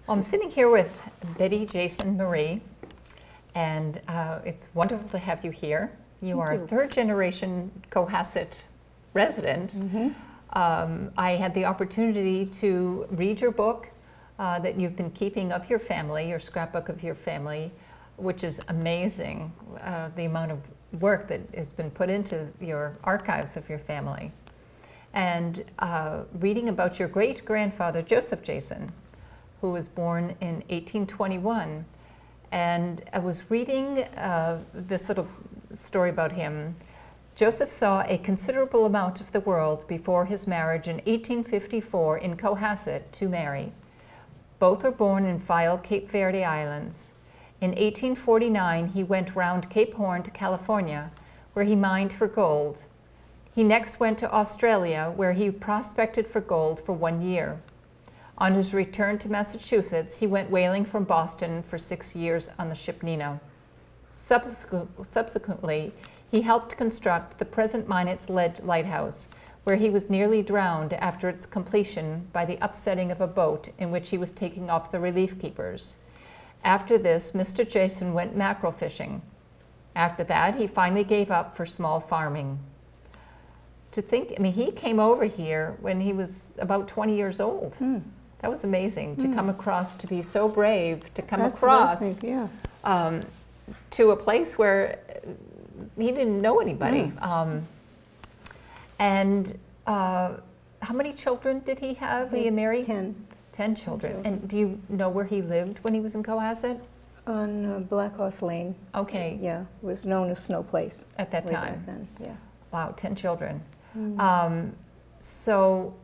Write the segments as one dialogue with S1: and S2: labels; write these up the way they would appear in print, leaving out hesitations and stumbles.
S1: Well, I'm sitting here with Betty, Jason, Maree, and it's wonderful to have you here. You are a third-generation Cohasset resident. I had the opportunity to read your book that you've been keeping of your family, your scrapbook of your family, which is amazing, the amount of work that has been put into your archives of your family. And reading about your great-grandfather, Joseph Jason, who was born in 1821. And I was reading this little story about him. Joseph saw a considerable amount of the world before his marriage in 1854 in Cohasset to Maree. Both were born in File, Cape Verde Islands. In 1849, he went round Cape Horn to California, where he mined for gold. He next went to Australia, where he prospected for gold for 1 year. On his return to Massachusetts, he went whaling from Boston for 6 years on the ship Nina. Subsequently, he helped construct the present Minot's Ledge lighthouse, where he was nearly drowned after its completion by the upsetting of a boat in which he was taking off the relief keepers. After this, Mr. Jason went mackerel fishing. After that, he finally gave up for small farming. To think, I mean, he came over here when he was about 20 years old. That was amazing to come across, to be so brave, to come across to a place where he didn't know anybody. And how many children did he have? He married?
S2: 10.
S1: 10 children. And do you know where he lived when he was in Cohasset?
S2: On Black Horse Lane.
S1: Okay.
S2: Yeah, it was known as Snow Place.
S1: At that
S2: way
S1: time?
S2: back then, yeah.
S1: Wow, 10 children. So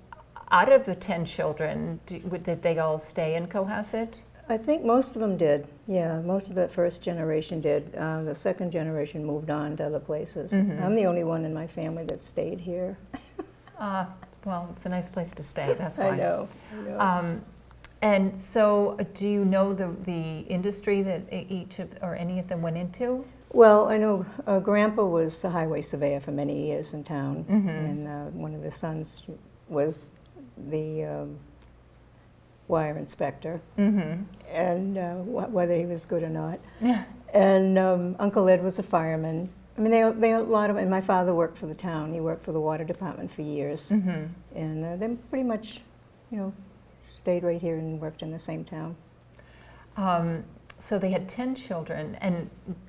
S1: out of the 10 children, did they all stay in Cohasset?
S2: I think most of them did. Yeah, most of that first generation did. The second generation moved on to other places. I'm the only one in my family that stayed here.
S1: Well, it's a nice place to stay, that's why.
S2: I know.
S1: And so do you know the industry that each of, or any of them went into?
S2: Well, I know Grandpa was a highway surveyor for many years in town, and one of his sons was the wire inspector, and whether he was good or not. And Uncle Ed was a fireman. I mean, they a lot of, and my father worked for the town. He worked for the water department for years, and they pretty much, you know, stayed right here and worked in the same town.
S1: So they had 10 children, and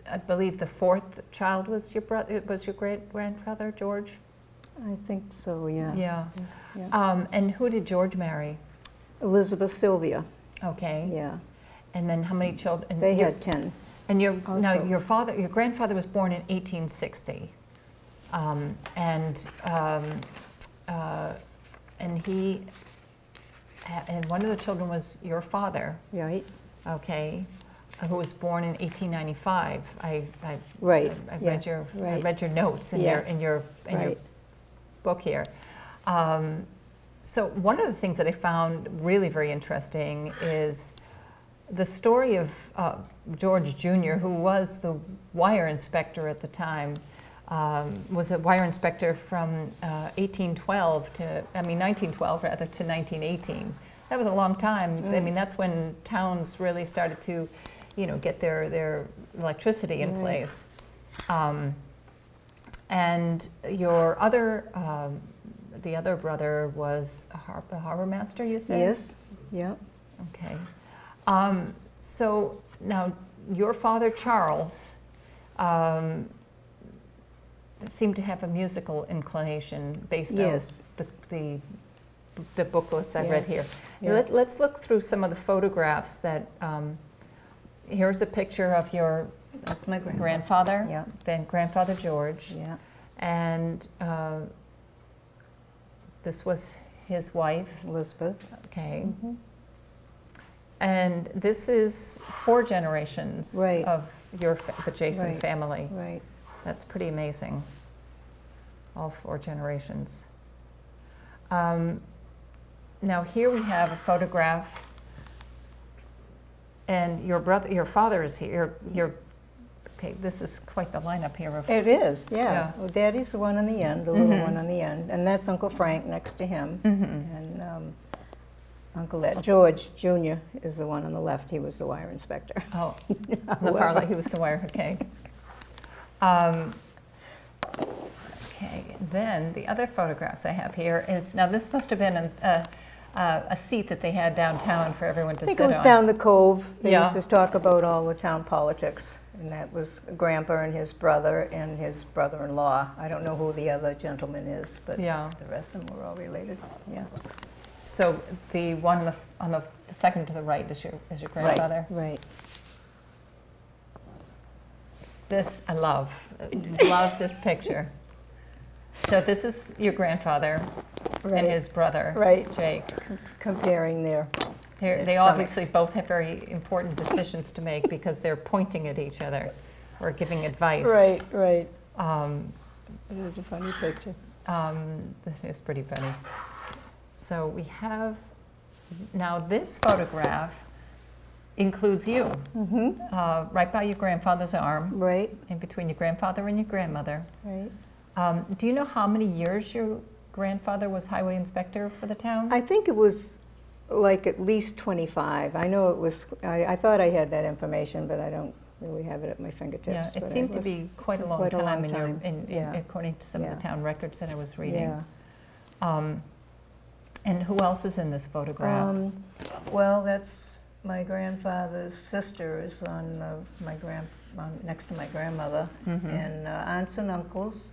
S1: I believe the fourth child was your brother. Was your great-grandfather, George?
S2: I think so. Yeah.
S1: Yeah. And who did George marry?
S2: Elizabeth Sylvia.
S1: Okay.
S2: Yeah.
S1: And then how many children?
S2: They had 10.
S1: And your your grandfather was born in 1860, and he and one of the children was your father.
S2: Right.
S1: Okay. Who was born in 1895. I read your notes in your book here. So one of the things that I found really very interesting is the story of George Jr., who was the wire inspector at the time, was a wire inspector from 1812 to, 1912 rather, to 1918. That was a long time. I mean, that's when towns really started to, you know, get their electricity in place. And your other, the other brother was a harbor master, you said?
S2: Yes. Yeah.
S1: Okay. So now, your father, Charles, seemed to have a musical inclination based on the booklets I read here. Yeah. Let's look through some of the photographs that, here's a picture of your
S2: That's my
S1: grandfather,
S2: yeah.
S1: Then grandfather George,
S2: yeah.
S1: And this was his wife.
S2: Elizabeth.
S1: Okay. And this is 4 generations of the Jason family.
S2: Right.
S1: That's pretty amazing. All 4 generations. Now here we have a photograph, and your father is here. Okay, this is quite the lineup here.
S2: It is, yeah. Well, Daddy's the one on the end, the little one on the end, and that's Uncle Frank next to him. And Uncle Ed. George Jr. is the one on the left. He was the wire inspector.
S1: Oh, the far left, he was the wire, okay. Okay, then the other photographs I have here is, now this must have been a seat that they had downtown for everyone to sit on.
S2: I think it was down the Cove. They
S1: Yeah.
S2: used to talk about all the town politics. And that was Grandpa and his brother-in-law. I don't know who the other gentleman is, but
S1: Yeah.
S2: the rest of them were all related. Yeah.
S1: So the one on the second to the right is your grandfather?
S2: Right.
S1: This I love this picture. So this is your grandfather and his brother,
S2: Right.
S1: Jake.
S2: Comparing their
S1: They
S2: stomachs.
S1: obviously both have very important decisions to make because they're pointing at each other or giving advice.
S2: Right. It is a funny picture.
S1: This is pretty funny. So we have, now this photograph includes you, right by your grandfather's arm,
S2: Right.
S1: in between your grandfather and your grandmother.
S2: Right.
S1: Do you know how many years your grandfather was highway inspector for the town?
S2: I think it was like at least 25. I know it was, I thought I had that information, but I don't really have it at my fingertips.
S1: Yeah, it
S2: but
S1: seemed to
S2: was
S1: be quite a long
S2: quite a
S1: time,
S2: long time. Yeah.
S1: according to some of the
S2: Yeah.
S1: town records that I was reading.
S2: Yeah.
S1: And who else is in this photograph?
S2: Well, that's my grandfather's sister is on next to my grandmother, and aunts and uncles.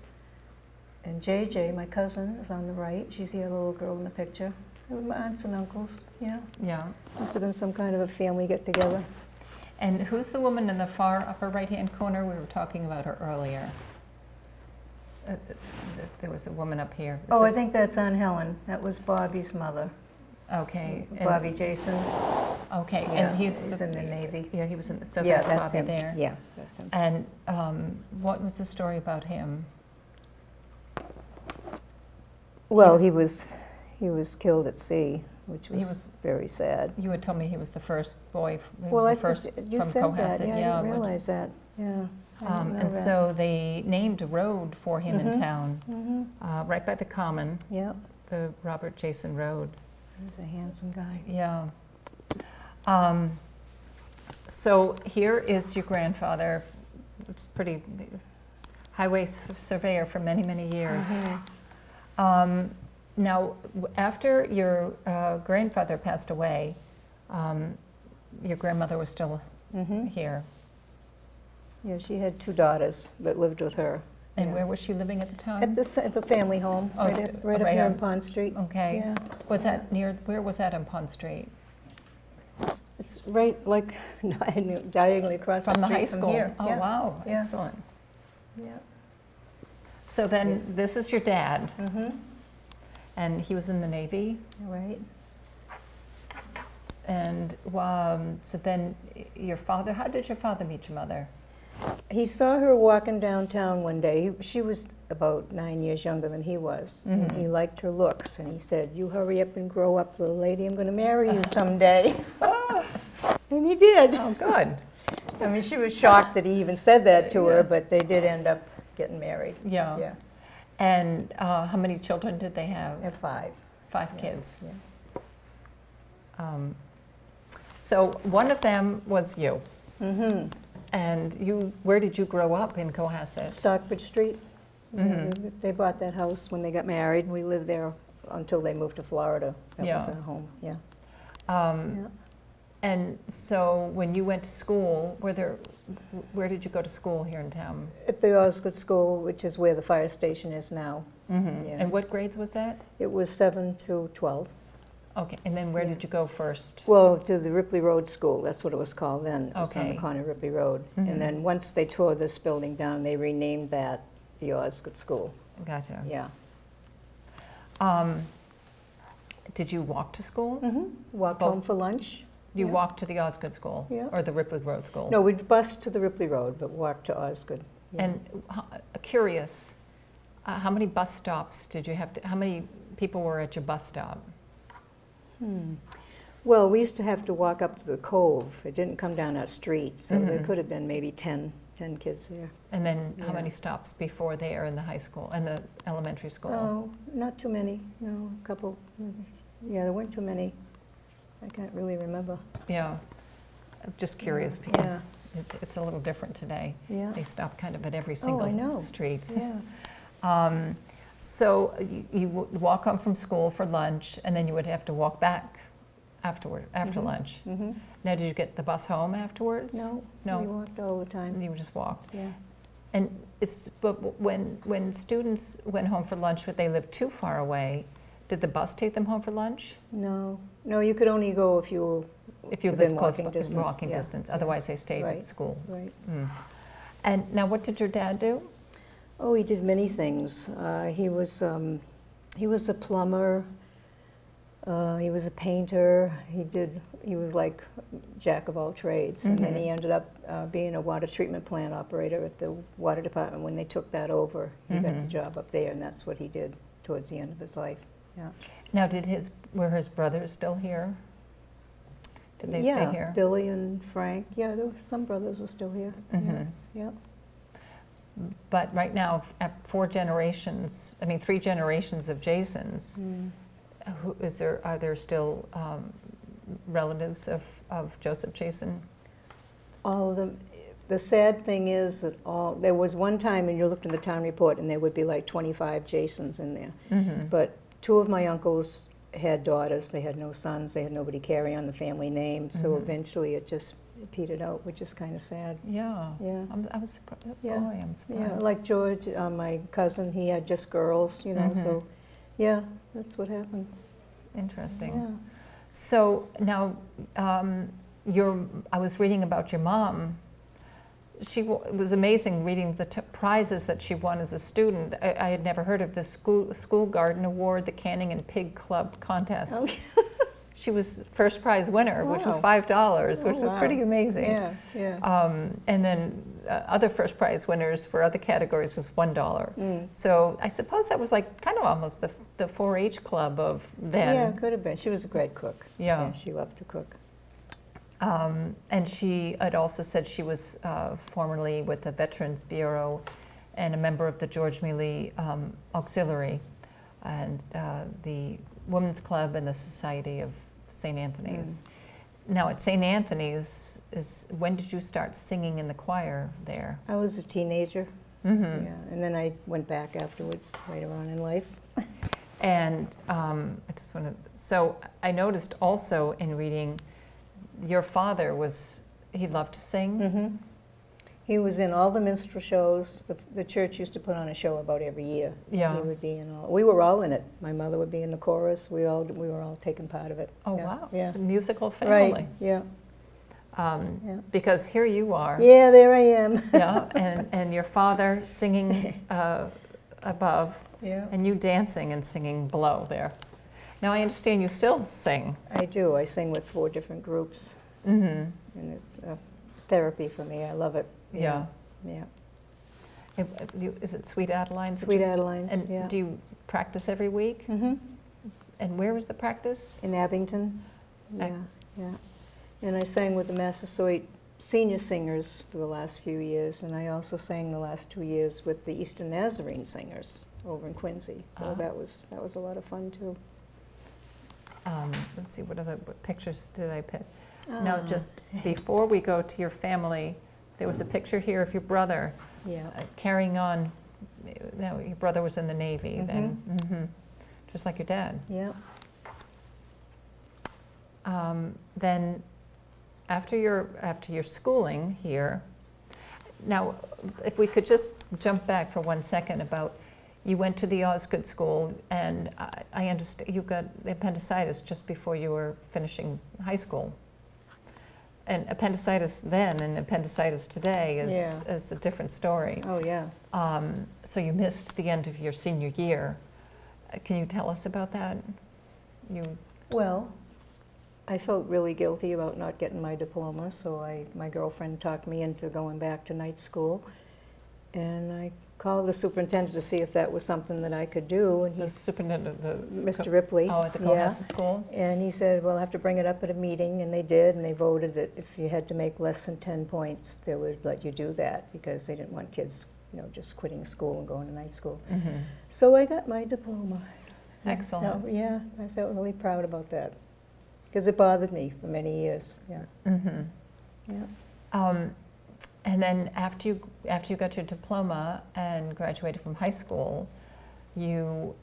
S2: And JJ, my cousin, is on the right. She's the other little girl in the picture. My aunts and uncles, yeah.
S1: Yeah.
S2: Must have been some kind of a family get-together.
S1: And who's the woman in the far upper right-hand corner? We were talking about her earlier. There was a woman up here.
S2: I think that's Aunt Helen. That was Bobby's mother.
S1: Okay.
S2: Bobby Jason.
S1: Okay,
S2: Yeah,
S1: and he's
S2: in the Navy.
S1: Yeah, he was in the, so
S2: Yeah,
S1: that's
S2: that's
S1: Bobby
S2: him.
S1: there.
S2: Yeah, that's him.
S1: And what was the story about him?
S2: Well, he was killed at sea, which was very sad.
S1: You had told me he was the first boy, he
S2: Well,
S1: was the first
S2: you
S1: from
S2: said
S1: Cohasset.
S2: that. Yeah, I didn't realize that. Yeah. I didn't know
S1: And
S2: that.
S1: so they named a road for him in town, right by the Common,
S2: Yeah,
S1: the Robert Jason Road.
S2: he was a handsome guy.
S1: Yeah. So here is your grandfather, which is pretty, he was highway surveyor for many, many years. Now, after your grandfather passed away, your grandmother was still here.
S2: Yeah, she had 2 daughters that lived with her.
S1: And
S2: Yeah.
S1: where was she living at the time?
S2: At the family home,
S1: Oh,
S2: right up here on Pond Street.
S1: Okay.
S2: Yeah.
S1: Was that near, where was that on Pond Street?
S2: It's right like diagonally across
S1: From the
S2: street
S1: high school?
S2: here.
S1: Oh,
S2: Yeah.
S1: wow,
S2: Yeah.
S1: excellent.
S2: Yeah.
S1: So then, this is your dad,
S2: Mm-hmm.
S1: and he was in the Navy,
S2: Right.
S1: and so then your father, how did your father meet your mother?
S2: He saw her walking downtown one day. She was about 9 years younger than he was. And he liked her looks, and he said, "You hurry up and grow up, little lady. I'm going to marry you someday." And he did.
S1: Oh, good.
S2: I mean, she was shocked that he even said that to her, but they did end up getting married.
S1: Yeah.
S2: Yeah.
S1: And how many children did they have?
S2: They had 5.
S1: 5 kids.
S2: Yeah.
S1: So one of them was you.
S2: Mm-hmm.
S1: And where did you grow up in Cohasset?
S2: Stockbridge Street. Yeah, they bought that house when they got married, and we lived there until they moved to Florida. That was
S1: Yeah.
S2: our home. Yeah.
S1: Um, And so when you went to school, where did you go to school here in town?
S2: At the Osgood School, which is where the fire station is now. Yeah.
S1: And what grades was that?
S2: It was 7 to 12.
S1: Okay, and then where
S2: Yeah.
S1: did you go first?
S2: Well, to the Ripley Road School, that's what it was called then. It was on the
S1: Okay.
S2: corner of Ripley Road. And then once they tore this building down, they renamed that the Osgood School.
S1: Gotcha.
S2: Yeah.
S1: Did you walk to school?
S2: Walked
S1: Both-
S2: home for lunch.
S1: You
S2: Yeah.
S1: walked to the Osgood School?
S2: Yeah.
S1: Or the Ripley Road School?
S2: No, we'd bus to the Ripley Road, but walked to Osgood. Yeah.
S1: And curious, how many bus stops did you have to, how many people were at your bus stop?
S2: Well, we used to have to walk up to the Cove. It didn't come down our street, so there could have been maybe 10 kids there.
S1: And then how
S2: Yeah.
S1: many stops before there in the high school, in the elementary school?
S2: Oh, not too many, no, a couple. Yeah, there weren't too many. I can't really remember.
S1: Yeah. I'm just curious because
S2: Yeah.
S1: it's a little different today.
S2: Yeah.
S1: They stop kind of at every
S2: I
S1: single
S2: know.
S1: street.
S2: Yeah.
S1: So you would walk home from school for lunch, and then you would have to walk back after lunch.
S2: Mm-hmm.
S1: Now, did you get the bus home afterwards?
S2: No,
S1: No.
S2: we walked all the time.
S1: You just walked.
S2: Yeah.
S1: And but when students went home for lunch, but they lived too far away, did the bus take them home for lunch?
S2: No, you could only go if you
S1: lived
S2: within
S1: close
S2: walking distance.
S1: walking
S2: Yeah.
S1: distance. Otherwise, they stayed
S2: Right.
S1: at school.
S2: Right.
S1: Mm. And now, what did your dad do?
S2: Oh, he did many things. He was a plumber. He was a painter. He was like jack of all trades. And then he ended up being a water treatment plant operator at the water department. When they took that over, he got the job up there, and that's what he did towards the end of his life. Yeah.
S1: Now, were his brothers still here? Did they stay here?
S2: Billy and Frank. Yeah, some brothers were still here.
S1: Mhm.
S2: Yeah.
S1: But right now, at 3 generations of Jasons, are there still relatives of Joseph Jason?
S2: All of them. The sad thing is that there was one time, and you looked in the town report, and there would be like 25 Jasons in there.
S1: Mm-hmm.
S2: But 2 of my uncles had daughters. They had no sons. They had nobody carry on the family name. So eventually it just petered out, which is kind of sad.
S1: Yeah.
S2: Yeah.
S1: I was surprised.
S2: Yeah.
S1: Boy, I'm surprised.
S2: Yeah, like George, my cousin, he had just girls, so yeah, that's what happened.
S1: Interesting.
S2: Yeah.
S1: So now, I was reading about your mom. It was amazing reading the prizes that she won as a student. I had never heard of the school garden award, the canning and pig club contest.
S2: Oh.
S1: She was first prize winner, which was
S2: Wow.
S1: $5, which
S2: Oh,
S1: was
S2: wow.
S1: pretty amazing.
S2: Yeah, yeah.
S1: And then other first prize winners for other categories was $1. So I suppose that was like kind of almost the 4-H club of then.
S2: Yeah, could have been. She was a great cook.
S1: Yeah.
S2: She loved to cook.
S1: And she had also said she was formerly with the Veterans Bureau and a member of the George Mealy Auxiliary and the Women's Club and the Society of St. Anthony's. Now at St. Anthony's, when did you start singing in the choir there?
S2: I was a teenager.
S1: Mm-hmm.
S2: Yeah, and then I went back afterwards, later on in life.
S1: And so I noticed also in reading, your father he loved to sing?
S2: Mm-hmm. He was in all the minstrel shows. The church used to put on a show about every year.
S1: Yeah.
S2: He would be in all. We were all in it. My mother would be in the chorus. We were all taking part of it.
S1: Oh,
S2: yeah.
S1: wow.
S2: Yeah.
S1: The musical family.
S2: Right. Yeah.
S1: Because here you are.
S2: Yeah, there I am.
S1: Yeah, and your father singing above,
S2: Yeah.
S1: and you dancing and singing below there. Now I understand you still sing.
S2: I do. I sing with 4 different groups,
S1: Mm-hmm.
S2: and it's therapy for me. I love it.
S1: Yeah.
S2: Yeah.
S1: Is it Sweet Adelines?
S2: Sweet Adelines.
S1: And
S2: yeah.
S1: do you practice every week?
S2: Mm-hmm.
S1: And where is the practice?
S2: In Abington.
S1: Ac-
S2: Yeah. Yeah. And I sang with the Massasoit senior singers for the last few years, and I also sang the last 2 years with the Eastern Nazarene singers over in Quincy. So that was a lot of fun too.
S1: Let's see, what pictures did I pick? Now, just before we go to your family, there was a picture here of your brother
S2: Yeah.
S1: carrying on. No, your brother was in the Navy then, just like your dad.
S2: Yeah.
S1: Then, after your schooling here, now, if we could just jump back for 1 second about, you went to the Osgood School, and I understand you got appendicitis just before you were finishing high school. And appendicitis then and appendicitis today is a different story.
S2: Oh, yeah.
S1: So you missed the end of your senior year. Can you tell us about that?
S2: Well, I felt really guilty about not getting my diploma, so my girlfriend talked me into going back to night school. And I called the superintendent to see if that was something that I could do. And
S1: The superintendent,
S2: Mr. Ripley.
S1: Oh, at the Cohasset School?
S2: And he said, well, I'll have to bring it up at a meeting, and they did, and they voted that if you had to make less than 10 points, they would let you do that, because they didn't want kids, just quitting school and going to night school.
S1: Mm-hmm.
S2: So I got my diploma.
S1: Excellent.
S2: Yeah, I felt really proud about that. because it bothered me for many years. Yeah.
S1: Mm-hmm.
S2: Yeah.
S1: And then after you got your diploma and graduated from high school, you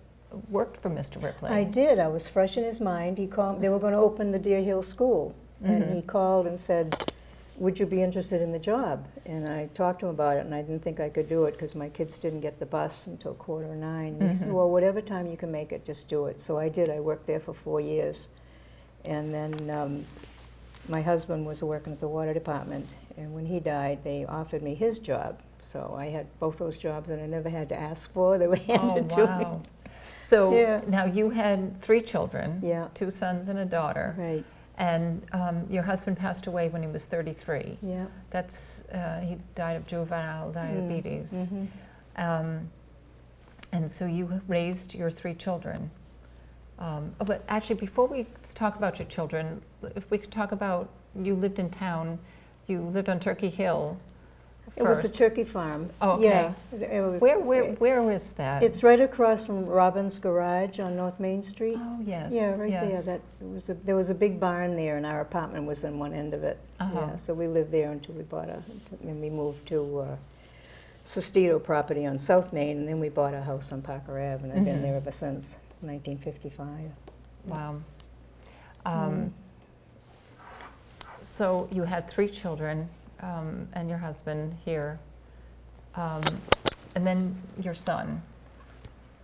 S1: worked for Mr. Ripley.
S2: I did. I was fresh in his mind. He called. They were going to open the Deer Hill School, and he called and said, "Would you be interested in the job?" And I talked to him about it, and I didn't think I could do it because my kids didn't get the bus until 9:15. And he said, "Well, whatever time you can make it, just do it." So I did. I worked there for 4 years, and then my husband was working at the water department, and when he died, they offered me his job. So I had both those jobs, and I never had to ask for. They were handed to me.
S1: So now you had 3 children,
S2: Yeah.
S1: 2 sons and a daughter.
S2: Right.
S1: And your husband passed away when he was 33.
S2: Yeah.
S1: That's he died of juvenile diabetes. And so you raised your 3 children. But actually, before we talk about your children, if we could talk about, you lived in town, you lived on Turkey Hill first.
S2: It was a turkey farm.
S1: Oh, okay.
S2: Yeah. It was,
S1: where is that?
S2: It's right across from Robin's Garage on North Main Street.
S1: Oh, yes.
S2: Yeah, right
S1: yes.
S2: there. There was a big barn there, and our apartment was in one end of it. Yeah, so we lived there until we bought and we moved to Sestito property on South Main, and then we bought a house on Parker Ave, and I've been there ever since 1955.
S1: Wow. So you had 3 children and your husband here, and then your son.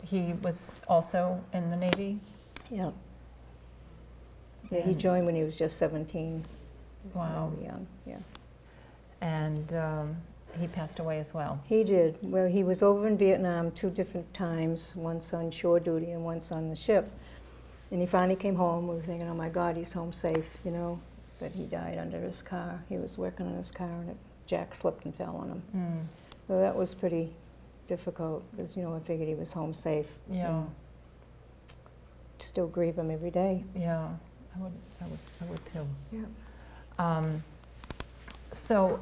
S1: He was also in the Navy?
S2: Yeah. Yeah, he joined when he was just 17.
S1: Wow.
S2: Very young, yeah.
S1: And he passed away as well.
S2: He did. Well, he was over in Vietnam 2 different times, once on shore duty and once on the ship. And he finally came home. We were thinking, oh my God, he's home safe, you know. But he died under his car. He was working on his car, and Jack slipped and fell on him. So that was pretty difficult because, you know, I figured he was home safe.
S1: Yeah.
S2: Still grieve him every day.
S1: Yeah, I would too.
S2: Yeah.
S1: So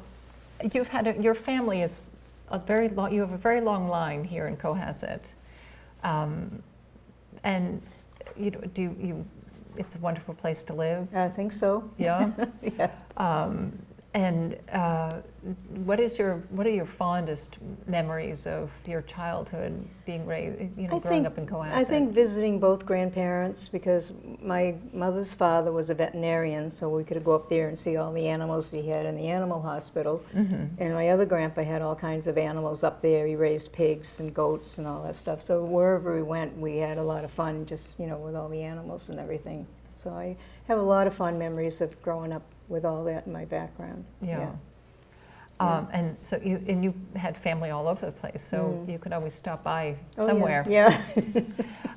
S1: you've had your family is a very long. You have a very long line here in Cohasset, and you know, it's a wonderful place to live.
S2: I think so.
S1: Yeah.
S2: Yeah.
S1: And what are your fondest memories of your childhood being raised, you know, growing up in Cohasset?
S2: I think visiting both grandparents, because my mother's father was a veterinarian, so we could go up there and see all the animals he had in the animal hospital. And my other grandpa had all kinds of animals up there. He raised pigs and goats and all that stuff. So wherever we went, we had a lot of fun, just, you know, with all the animals and everything. So I have a lot of fond memories of growing up with all that in my background.
S1: Yeah. And so you had family all over the place, so you could always stop by somewhere.
S2: Yeah.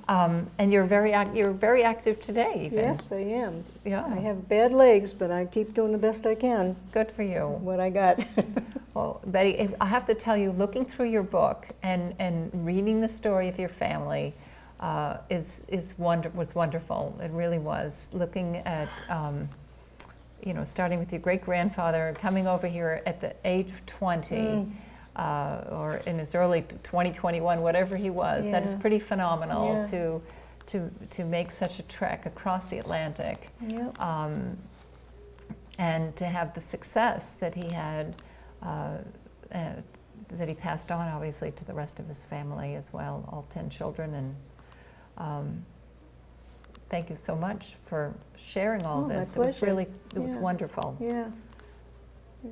S1: And you're very active today, even.
S2: Yes, I am.
S1: Yeah.
S2: I have bad legs, but I keep doing the best I can.
S1: Good for you.
S2: What I got.
S1: Well, Betty, I have to tell you, looking through your book and reading the story of your family was wonderful. It really was. Looking at you know, starting with your great-grandfather, coming over here at the age of 20, or in his early 2021, whatever he was. That is pretty phenomenal to make such a trek across the Atlantic, and to have the success that he had, that he passed on, obviously, to the rest of his family as well, all 10 children. And thank you so much for sharing all this.
S2: My
S1: It was
S2: pleasure.
S1: really, it was wonderful.
S2: Yeah.
S1: Do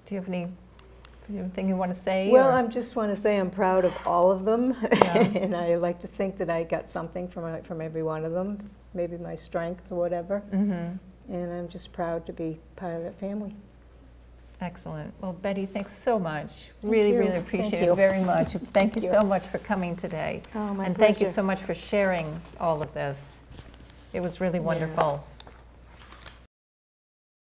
S1: you have anything you want to say?
S2: Well,
S1: or?
S2: I just want to say I'm proud of all of them, and I like to think that I got something from every one of them, maybe my strength or whatever. And I'm just proud to be part of that family.
S1: Excellent. Well, Betty, thanks so much. Really appreciate it very much. Thank you so much for coming today.
S2: Oh, my
S1: and
S2: pleasure.
S1: thank you so much for sharing all of this. It was really wonderful.